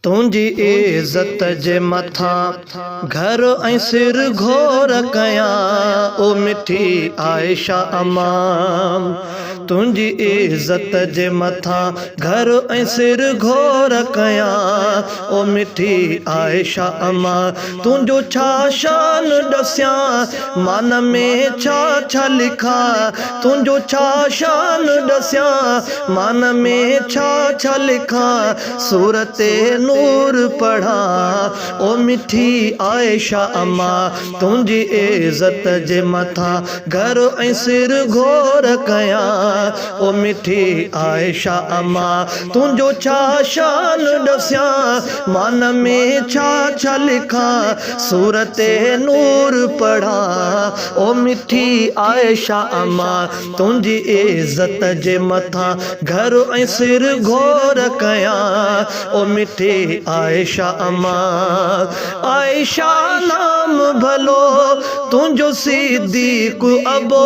तुंजी इज्जत जे मथा घर ऐं सिर घोर कयां ओ मिठी आयशा अम्मा। तुंजी इज्जत जे मथा घर ऐं सिर घोर कयां ओ मिठी आयशा अम्मा। तुंजो छा शान दस्यां मान में छा छा लिखा। तुंजो छा शान दस्यां मान में छा छा लिखा। सूरत नूर पढ़ा ओ मिठी आयशा अम्मा। तुंजी इज्जत जे मथा घर ऐं सिर घोर कयां ओ मिठी आयशा अम्मा। तुंजो छा शान दस्यां मान में छा छा लिखा। सूरत नूर पढ़ा ओ मिठी आयशा अम्मा। तुंजी इज्जत जे मथा घर ऐं सिर घोर कयां ओ मिठी आयशा अम्मा। आयशा नाम भलो तुंजो सिद्दीक अबो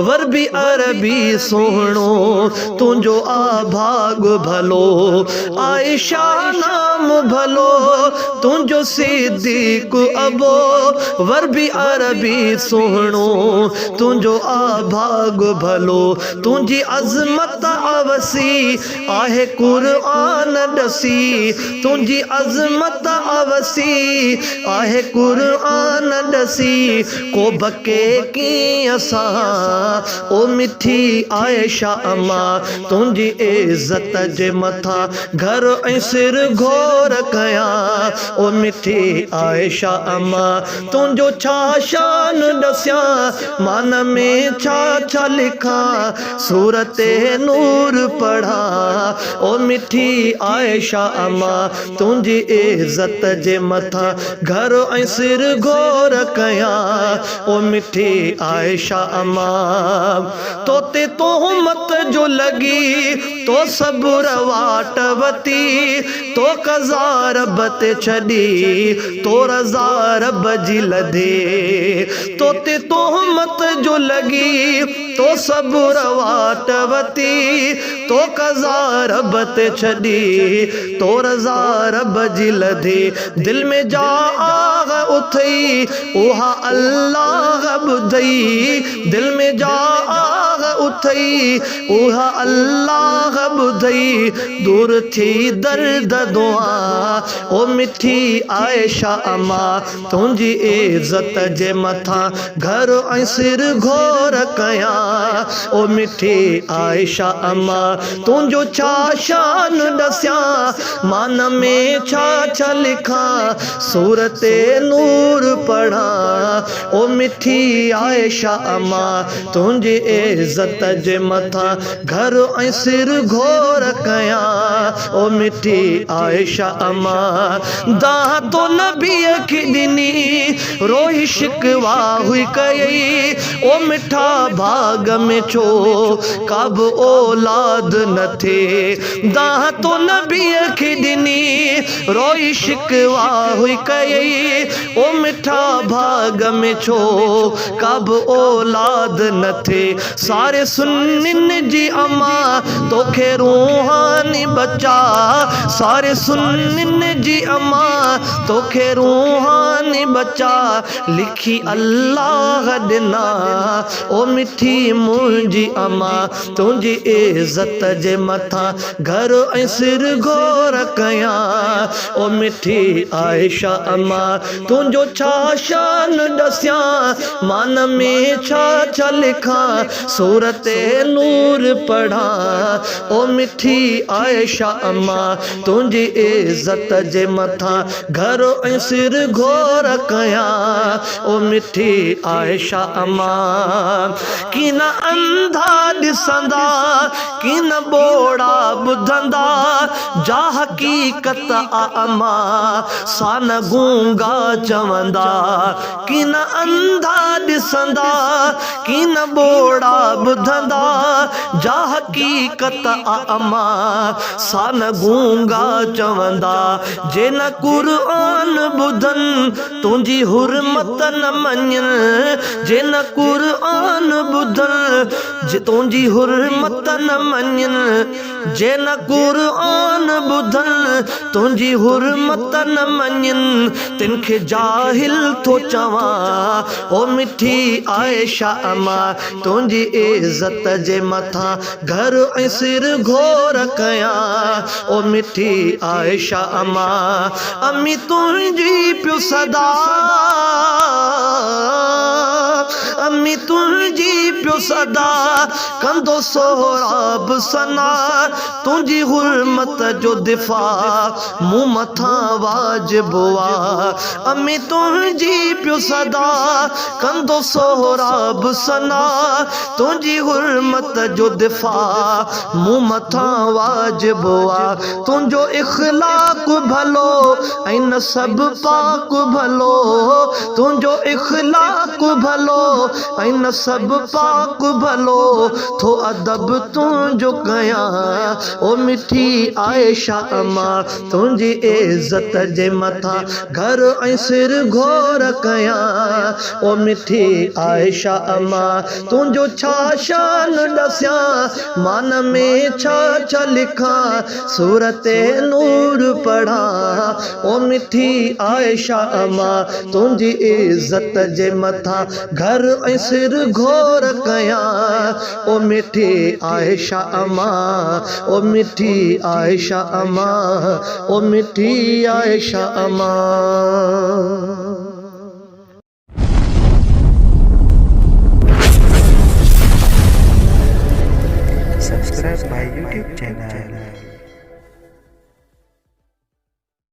वर भी अरबी सोहणो तुंजो आभाग भलो। आयशा नाम भलो तुंजो सिद्दीक अबो वर भी अरबी सोहणो तुंजो आभाग भलो। तुंजी अज़मत अवसी आहे कुरान दसी। तुंजी अज़मत अवसी आहे कुरान दसी। को बके कीअं सां ओ मिठी आयशा अम्मा। तुंजी इज्जत जे मथा घर ऐं सिर घोर कयां ओ मिठी आयशा अम्मा। तुंजो छा शान दस्यां मान में छा छा लिखा। सूरत नूर पढ़ा ओ मिठी आयशा अम्मा। तुंजी इज्जत जे मथा घर ऐं सिर घोर कयां ओ मिठी आयशा अम्मा। तोते तोहमत जो लगी तो सबुर वाट वती। तो कज़ा रब ते छड़ी तो रज़ा रब जी लधे। तोते तोहमत जो लगी तो सबुर वाट वती। तो कज़ा रब ते छड़ी तो रज़ा रब जी लधे। दिल में जा आग उथई उहा अल्लाह बुधई। दिल में जा आग उथई उहा अल्लाह बुधई। दूर थी दर्द दुआ ओ मिठी आयशा अम्मा। तुंजी इज्जत जे मथा घर ऐं सिर घोर कयां ओ मिठी आयशा अम्मा। तुंजो छा शान दस्यां मान में छा छा लिखा। सूरत नूर पढ़ा ओ मिठी आयशा अम्मा। तुंजी इज्जत जे मथा घर ऐं सिर घोर कयां ओ मिठी आयशा अम्मा। दाह तो नबीअ खे ॾिनी रोई शिकवा हुई कई। ओ मिठा भाग में छो कब औलाद न थे। दाह तो नबीअ खे ॾिनी रोई शिकवा हुई कई। ओ मिठा भाग में छो कब औलाद न थे। सारे सुन्निन जी अम्मा तोखे रूहानी बचा। सारे सुन्निन जी अम्मा तोखे रूहानी बचा। लिखी अल्लाह ॾिना ओ मिठी मुंहिंजी अम्मा। तुंजी इज्जत जे मथा घर ऐं सिर घोर कयां ओ मिठी आयशा अम्मा। तुंजो छा शान दस्यां मान में छा छा लिखा। सूरत नूर पढ़ा ओ मिठी आयशा अम्मा। तुंजी इज्जत जे मथा घर ऐं सिर घोर कयां ओ मिठी आयशा अम्मा। की न अंधा ॾिसंदा की न बोड़ा ॿुधंदा जा हक़ीक़त आ अम्मा सान गूंगा चवंदा। की न अंधा ॾिसंदा की न बोड़ा ॿुधंदा जा हक़ीक़त आ अम्मा सान गूंगा चवंदा। जे न क़ुरान ॿुधनि तुंजी हुरमत न मञनि। जे न क़ुरान ॿुधनि जे तुंजी हुरमत न मञनि। जे न क़ुरान ॿुधन तुंहिंजी हुरमत न मञन तिनखे जाहिल थो चवां ओ मिठी आयशा अमा तुंहिंजी इज़त जे मथां घर ऐं सिर घोर कयां ओ मिठी आयशा अमा अम्मी तुंहिंजी पियो सदा अम्मी तुंहिंजी पियो सदा कंदो सोहराब सना तुंहिंजी हुरमत जो दिफ़ा मूं मथां वाजिब आ अम्मी तुंहिंजी पियो सदा कंदो सोहराब सना तुंहिंजी हुरमत जो दिफ़ा मूं मथां वाजिब आ तुंहिंजो इख़लाक़ भलो ऐं नसब पाक भलो तुंहिंजो इख़लाक़ भलो ऐं नसब पाक भलो थो अदब तुंहिंजो कयां ओ मिठी आयशा अमा तुंहिंजी इज़त जे मथां घर ऐं सिर घोर कयां ओ मिठी आयशा अमा तुंहिंजो छा शान ॾसियां मान में छा छा लिखां सूरत नूर पढ़ा ओ मिठी आयशा अमा तुंहिंजी इज़त जे मथां घर ऐं सिर घोर कयां ओ मिठी आयशा अमा ओ मिठी आयशा अमा ओ मिठी आयशा अमा। Subscribe my YouTube channel.